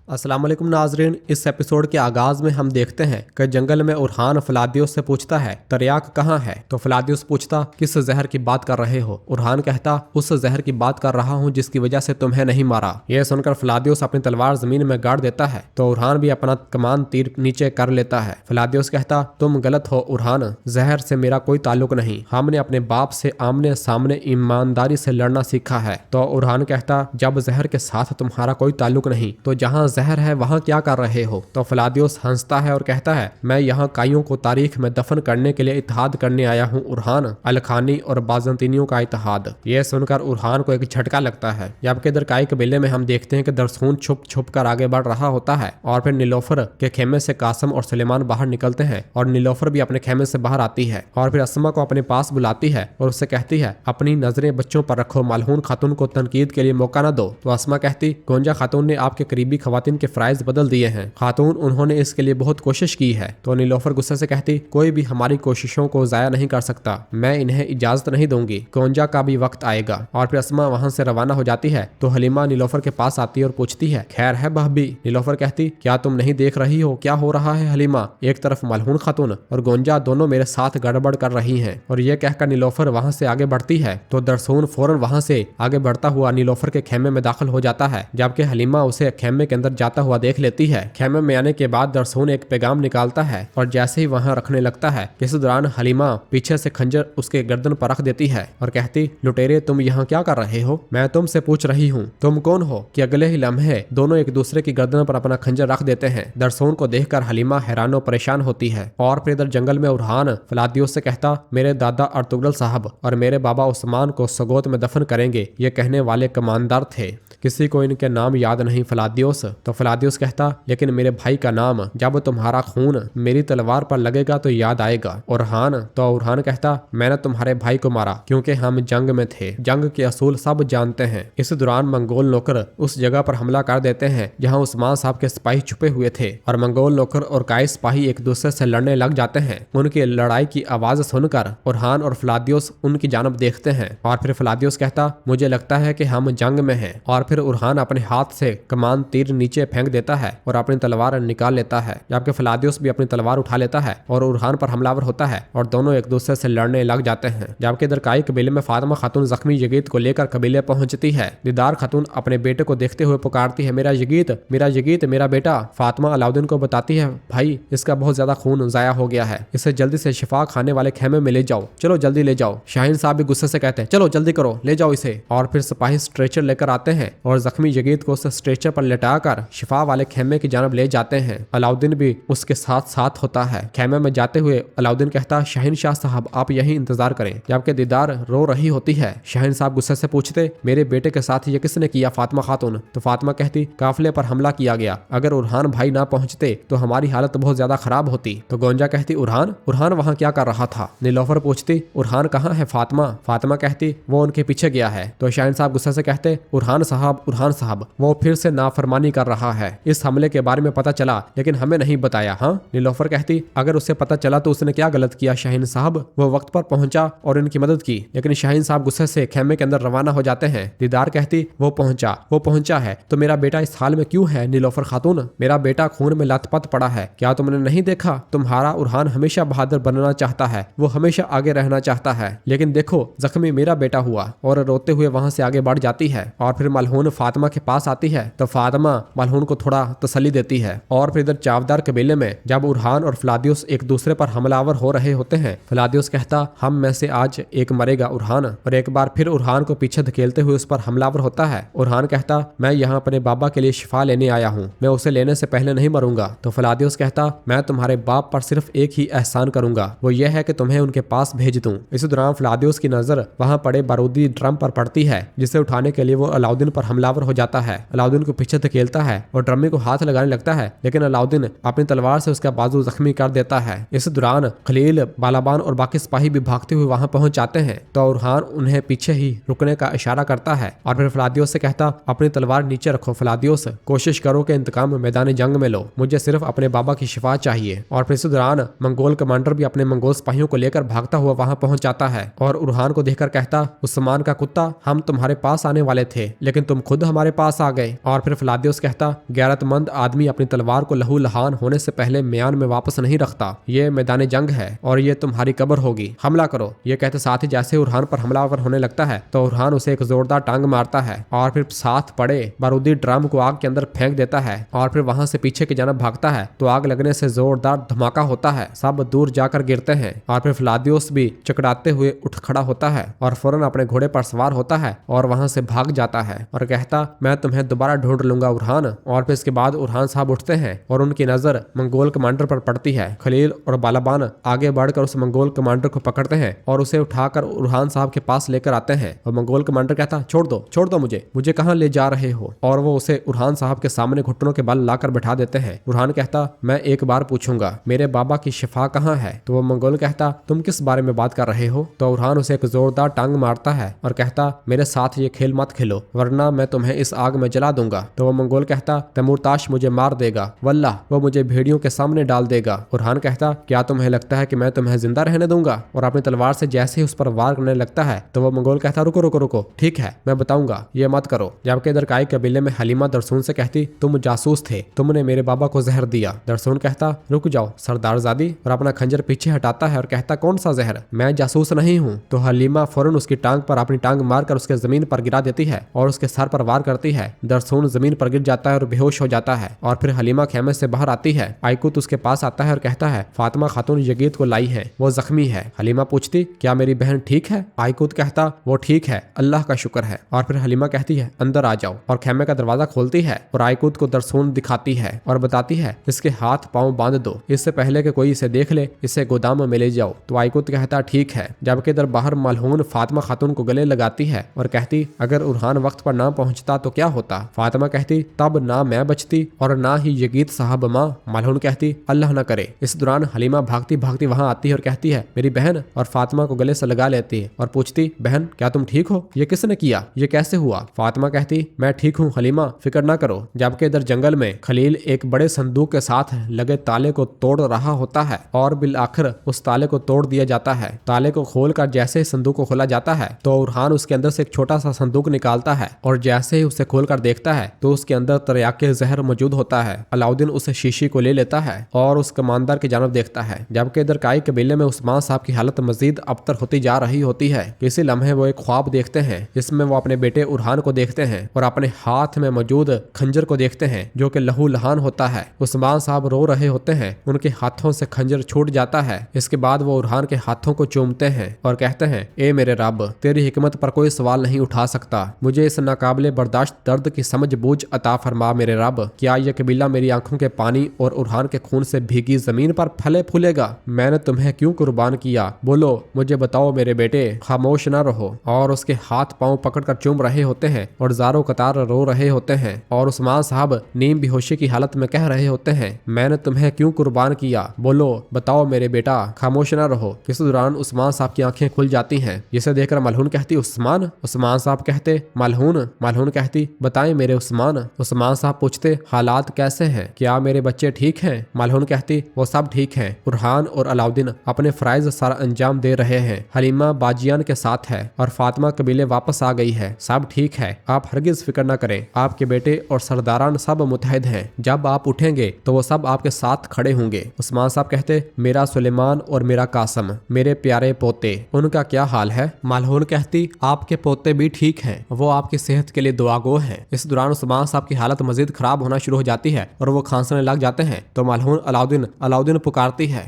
अस्सलाम वालेकुम नाजरीन। इस एपिसोड के आगाज में हम देखते हैं कि जंगल में उरहान फलादियोस से पूछता है तरियाक कहाँ है। तो फलादियोस पूछता किस जहर की बात कर रहे हो। उरहान कहता उस जहर की बात कर रहा हूँ जिसकी वजह से तुम्हें नहीं मारा। यह सुनकर फलादियोस अपनी तलवार जमीन में गाड़ देता है तो उरहान भी अपना कमान तीर नीचे कर लेता है। फलादियोस कहता तुम गलत हो उरहान, जहर से मेरा कोई ताल्लुक नहीं। हमने अपने बाप से आमने सामने ईमानदारी से लड़ना सीखा है। तो उरहान कहता जब जहर के साथ तुम्हारा कोई ताल्लुक नहीं तो जहाँ जहर है वहाँ क्या कर रहे हो। तो फलादियोस हंसता है और कहता है मैं यहाँ काइयों को तारीख में दफन करने के लिए इत्तेहाद करने आया हूँ उरहान, अलखानी और बाजंतीनियों का इत्तेहाद। यह सुनकर उरहान को एक झटका लगता है। जबकि इधर काई कबीले में हम देखते हैं कि दरसून छुप छुप कर आगे बढ़ रहा होता है और फिर नीलोफर के खेमे से कासम और सुलेमान बाहर निकलते हैं और नीलोफर भी अपने खेमे से बाहर आती है और फिर अस्मा को अपने पास बुलाती है और उससे कहती है अपनी नजरें बच्चों पर रखो, मलहून खातून को तनकीद के लिए मौका न दो। तो अस्मा कहती गोंजा खातून ने आपके करीबी खवातीन के फ्राइज बदल दिए हैं खातून, उन्होंने इसके लिए बहुत कोशिश की है। तो नीलोफर गुस्से से कहती कोई भी हमारी कोशिशों को जाया नहीं कर सकता, मैं इन्हें इजाजत नहीं दूंगी, गोंजा का भी वक्त आएगा। और फिर अस्मा वहां से रवाना हो जाती है तो हलीमा नीलोफर के पास आती है और पूछती है खैर है भाभी। नीलोफर कहती क्या तुम नहीं देख रही हो क्या हो रहा है हलीमा, एक तरफ मलहून खातून और गोंजा दोनों मेरे साथ गड़बड़ कर रही हैं। और यह कहकर नीलोफर वहां से आगे बढ़ती है तो दरसून फौरन वहां से आगे बढ़ता हुआ नीलोफर के खेमे में दाखिल हो जाता है। जबकि हलीमा उसे खेमे के अंदर जाता हुआ देख लेती है। खेमे में आने के बाद दरसून एक पैगाम निकालता है और जैसे ही वहां रखने लगता है इस दौरान हलीमा पीछे से खंजर उसके गर्दन पर रख देती है और कहती लुटेरे तुम यहाँ क्या कर रहे हो, मैं तुमसे पूछ रही हूँ तुम कौन हो। कि अगले ही लम्हे दोनों एक दूसरे की गर्दन पर अपना खंजर रख देते हैं। दरसून को देखकर हलीमा हैरान और परेशान होती है। और फिर इधर जंगल में उरहान फलादियोस से कहता मेरे दादा अर्तुगरल साहब और मेरे बाबा उस्मान को सगोत में दफन करेंगे, ये कहने वाले कमानदार थे, किसी को इनके नाम याद नहीं फलादियोस। तो फलादियोस कहता लेकिन मेरे भाई का नाम, जब तुम्हारा खून मेरी तलवार पर लगेगा तो याद आएगा उरहान। तो उरहान कहता मैंने तुम्हारे भाई को मारा क्योंकि हम जंग में थे, जंग के असूल सब जानते हैं। इस दौरान मंगोल नौकर उस जगह पर हमला कर देते हैं जहां उस्मान साहब के सिपाही छुपे हुए थे और मंगोल नौकर और काई सिपाही एक दूसरे से लड़ने लग जाते हैं। उनकी लड़ाई की आवाज सुनकर उरहान और फलादियोस उनकी जानब देखते हैं और फिर फलादियोस कहता मुझे लगता है कि हम जंग में हैं। और फिर उरहान अपने हाथ से कमान तीर नीचे फेंक देता है और अपनी तलवार निकाल लेता है। जबकि फलादियोस भी अपनी तलवार उठा लेता है और उरहान पर हमलावर होता है और दोनों एक दूसरे से लड़ने लग जाते हैं। जबकि इधर काई कबीले में फातिमा खातून जख्मी यगीत को लेकर कबीले पहुंचती है। दीदार खातून अपने बेटे को देखते हुए पुकारती है मेरा यगीत, मेरा यगीत, मेरा बेटा। फातिमा अलाउद्दीन को बताती है भाई इसका बहुत ज्यादा खून जाया हो गया है, इसे जल्दी से शिफा खाने वाले खेमे में ले जाओ, चलो जल्दी ले जाओ। शाहीन साहब भी गुस्से से कहते हैं चलो जल्दी करो ले जाओ इसे। और फिर सिपाही स्ट्रेचर लेकर आते हैं और जख्मी यगीत को उस स्ट्रेचर पर लेटाकर शिफा वाले खेमे की जानब ले जाते हैं। अलाउद्दीन भी उसके साथ साथ होता है। खेमे में जाते हुए अलाउद्दीन कहता शाहीन शाह साहब आप यहीं इंतजार करें। जबकि दीदार रो रही होती है। शाहीन साहब गुस्से से पूछते मेरे बेटे के साथ ये किसने किया फातिमा खातून। तो फातिमा कहती काफिले पर हमला किया गया, अगर उरहान भाई ना पहुंचते तो हमारी हालत बहुत ज्यादा खराब होती। तो गोंजा कहती उरहान वहाँ क्या कर रहा था। नीलोफर पूछती उरहान कहाँ है फातिमा। फातिमा कहती वो उनके पीछे गया है। तो शाहीन साहब गुस्से से कहते उरहान साहब वो फिर से नाफरमानी कर रहा है, इस हमले के बारे में पता चला लेकिन हमें नहीं बताया। हाँ नीलोफर कहती अगर उसे पता चला तो उसने क्या गलत किया शाहीन साहब, वो वक्त पर पहुंचा और इनकी मदद की। लेकिन शाहीन साहब गुस्से से खेमे के अंदर रवाना हो जाते हैं। दीदार कहती वो पहुंचा है तो मेरा बेटा इस हाल में क्यों है। नीलोफर खातून मेरा बेटा खून में लथपथ पड़ा है, क्या तुमने नहीं देखा, तुम्हारा उरहान हमेशा बहादुर बनना चाहता है, वो हमेशा आगे रहना चाहता है, लेकिन देखो जख्मी मेरा बेटा हुआ। और रोते हुए वहां से आगे बढ़ जाती है। और फिर मलहून फातिमा के पास आती है तो फातिमा मलहून को थोड़ा तसल्ली देती है। और फिर इधर चावदार कबीले में जब उरहान और फलादियोस एक दूसरे पर हमलावर हो रहे होते हैं, फलादियोस कहता हम में से आज एक मरेगा उरहान। और एक बार फिर उरहान को पीछे धकेलते हुए उस पर हमलावर होता है। उरहान कहता मैं यहाँ अपने बाबा के लिए शिफा लेने आया हूँ, मैं उसे लेने से पहले नहीं मरूंगा। तो फलादियोस कहता मैं तुम्हारे बाप पर सिर्फ एक ही एहसान करूंगा, वो यह है कि तुम्हें उनके पास भेज दूं। इसी दौरान फलादियोस की नजर वहां पड़े बारूदी ड्रम पर पड़ती है जिसे उठाने के लिए वो अलाउद्दीन पर हमलावर हो जाता है। अलाउद्दीन को पीछे धकेलता है और ड्रमी को हाथ लगाने लगता है लेकिन अलाउद्दीन अपनी तलवार से उसका बाजू जख्मी कर देता है। इस दौरान खलील, बालाबान और बाकी सिपाही भी भागते हुए वहां पहुंच जाते हैं। तो उरहान उन्हें पीछे ही रुकने का इशारा करता है और फिर फलादियोस से कहता अपनी तलवार नीचे रखो फलादियोस, कोशिश करो कि इंतकाम मैदान जंग में लो, मुझे सिर्फ अपने बाबा की शिफा चाहिए। और फिर इस दौरान मंगोल कमांडर भी अपने मंगोल सिपाहियों को लेकर भागता हुआ वहां पहुंच जाता है और उरहान को देखकर कहता उस्मान का कुत्ता हम तुम्हारे पास आने वाले थे लेकिन तुम खुद हमारे पास आ गए। और फिर फ्लादियोस कहता, गैरतमंद आदमी अपनी तलवार को लहू लहान होने से पहले म्यान में वापस नहीं रखता। ये मैदान जंग है और ये तुम्हारी कब्र होगी, हमला करो। ये कहते साथ ही जैसे उरहान पर हमलावर होने लगता है तो उरहान उसे एक जोरदार टांग मारता है और फिर साथ पड़े बारूदी ड्रम को आग के अंदर फेंक देता है और फिर वहां से पीछे की जानब भागता है तो आग लगने से जोरदार धमाका होता है। सब दूर जाकर गिरते हैं और फिर फ्लादियोस भी चकराते हुए उठ खड़ा होता है और फौरन अपने घोड़े पर सवार होता है और वहां से भाग जाता है और कहता, मैं तुम्हें दोबारा ढूंढ लूंगा उरहान। और फिर इसके बाद उरहान साहब उठते हैं और उनकी नजर मंगोल कमांडर पर पड़ती है। खलील और बालाबान आगे बढ़कर उस मंगोल कमांडर को पकड़ते हैं और उसे उठाकर उरहान साहब के पास लेकर आते हैं। और मंगोल कमांडर कहता, छोड़ दो मुझे कहाँ ले जा रहे हो। और वो उसे उरहान साहब के सामने घुटनों के बल लाकर बैठा देते हैं। उरहान कहता, मैं एक बार पूछूंगा, मेरे बाबा की शिफा कहाँ है। तो वो मंगोल कहता, तुम किस बारे में बात कर रहे हो। तो उरहान उसे एक जोरदार टांग मारता है और कहता, मेरे साथ ये खेल मत खेलो वरना मैं तुम्हें इस आग में जला दूंगा। तो वो मंगोल कहता, तैमूरताश मुझे मार देगा, वल्लाह वो मुझे भेड़ियों के सामने डाल देगा। उरहान कहता, क्या तुम्हें लगता है कि मैं तुम्हें जिंदा रहने दूंगा। और अपनी तलवार से जैसे ही उस पर वार करने लगता है तो वो मंगोल कहता, रुको, ठीक है मैं बताऊंगा, ये मत करो। जबकि दरकाई कबीले में हलीमा दरसून से कहती, तुम जासूस थे, तुमने मेरे बाबा को जहर दिया। दरसून कहता, रुक जाओ सरदारजादी, और अपना खंजर पीछे हटाता है और कहता, कौन सा जहर, मैं जासूस नहीं हूँ। तो हलीमा फौरन उसकी टांग पर अपनी टांग मारकर उसके जमीन पर गिरा देती है और उसके सर पर वार करती है। दरसून जमीन पर गिर जाता है और बेहोश हो जाता है। और फिर हलीमा खेमे से बाहर आती है। आइकुत उसके पास आता है और कहता है, फातिमा खातून यगीत को लाई है, वो जख्मी है। हलीमा पूछती, क्या मेरी बहन ठीक है। आइकुत कहता, वो ठीक है, अल्लाह का शुक्र है। और फिर हलीमा कहती है, अंदर आ जाओ। और खेमे का दरवाजा खोलती है और आइकुत को दरसून दिखाती है और बताती है, इसके हाथ पांव बांध दो, इससे पहले कि कोई इसे देख ले, इसे गोदाम में ले जाओ। तो आइकुत कहता, ठीक है। जबकि इधर बाहर मलहून फातिमा खातून को गले लगाती है और कहती, अगर उरहान वक्त पर ना पहुंचता तो क्या होता। फातिमा कहती, तब ना मैं बचती और ना ही यगीत साहब माँ। मलहून कहती, अल्लाह न करे। इस दौरान हलीमा भागती भागती वहां आती है और कहती है, मेरी बहन, और फातिमा को गले से लगा लेती है और पूछती, बहन क्या तुम ठीक हो, ये किसने किया, ये कैसे हुआ। फातिमा कहती, मैं ठीक हूँ हलीमा, फिक्र ना करो। जबकि इधर जंगल में खलील एक बड़े संदूक के साथ लगे ताले को तोड़ रहा होता है और बिल आखिर उस ताले को तोड़ दिया जाता है। ताले को खोलकर जैसे ही संदूक को खोला जाता है तो उरहान उसके अंदर से एक छोटा सा संदूक निकालता है और जैसे ही उसे खोलकर देखता है तो उसके अंदर तरियाके जहर मौजूद होता है। अलाउद्दीन उसे शीशी को ले लेता है और उस कमानदार की जानब देखता है। जबकि इधर काई कबीले में उस्मान साहब की हालत मजीद अबतर होती जा रही होती है। किसी लम्हे वो एक ख्वाब देखते हैं जिसमें वो अपने बेटे उरहान को देखते हैं और अपने हाथ में मौजूद खंजर को देखते हैं जो कि लहू लहान होता है। उस्मान साहब रो रहे होते हैं, उनके हाथों से खंजर छूट जाता है। इसके बाद वो उरहान के हाथों को चूमते हैं और कहते हैं, ए मेरे रब, तेरी हिकमत पर कोई सवाल नहीं उठा सकता, मुझे इस नाकाबिले बर्दाश्त दर्द की समझ बूझ अता फरमा मेरे रब। क्या यह कबीला मेरी आंखों के पानी और उरहान के खून से भीगी जमीन पर फले फूलेगा। मैंने तुम्हें क्यों कुर्बान किया, बोलो मुझे बताओ मेरे बेटे। खामोश न रहो। और उसके हाथ पांव पकड़कर चूम रहे होते हैं और जारो कतार रो रहे होते हैं और उस्मान साहब नीम बेहोशी की हालत में कह रहे होते हैं, मैंने तुम्हें क्यों कुर्बान किया, बोलो बताओ मेरे बेटा। खामोश न रहो। इस दौरान उस्मान साहब की आंखें खुल जाती हैं, जिसे देखकर मलहून कहती, उस्मान। उस्मान साहब कहते, मलहून। मलहून कहती, बताएं मेरे उस्मान। उस्मान साहब पूछते, हालात कैसे हैं, क्या मेरे बच्चे ठीक हैं। मलहून कहती, वो सब ठीक हैं। उरहान और अलाउद्दीन अपने फराइज सारा अंजाम दे रहे हैं। हलीमा बाजियान के साथ है और फातिमा कबीले वापस आ गई है। सब ठीक है, आप हरगिज फिक्र न करें। आपके बेटे और सरदारान सब मुतहद हैं। जब आप उठेंगे तो वो सब आपके साथ खड़े होंगे। उस्मान साहब कहते, मेरा सुलेमान और मेरा कासम, मेरे प्यारे पोते, उनका क्या हाल है। मलहून कहती, आपके पोते भी ठीक हैं, वो आपकी सेहत के लिए दुआगो हैं। इस दौरान उस्मान साहब की हालत मजीद खराब होना शुरू हो जाती है और वो खांसने लग जाते हैं। तो मलहून अलाउद्दीन अलाउद्दीन पुकारती है।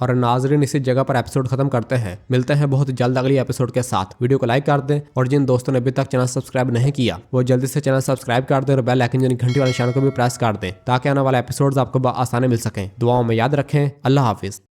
और नाजरीन इसी जगह पर एपिसोड खत्म करते हैं। मिलते हैं बहुत जल्द अगली एपिसोड के साथ। वीडियो को लाइक कर दें और जिन दोस्तों ने अभी तक चैनल सब्सक्राइब नहीं किया वो जल्दी से चैनल सब्सक्राइब कर दें और बेल आइकन यानी घंटी वाले निशान को भी प्रेस कर दें ताकि आने वाले एपिसोड्स आपको आसानी मिल सकें। दुआओं में याद रखें। अल्लाह हाफिज।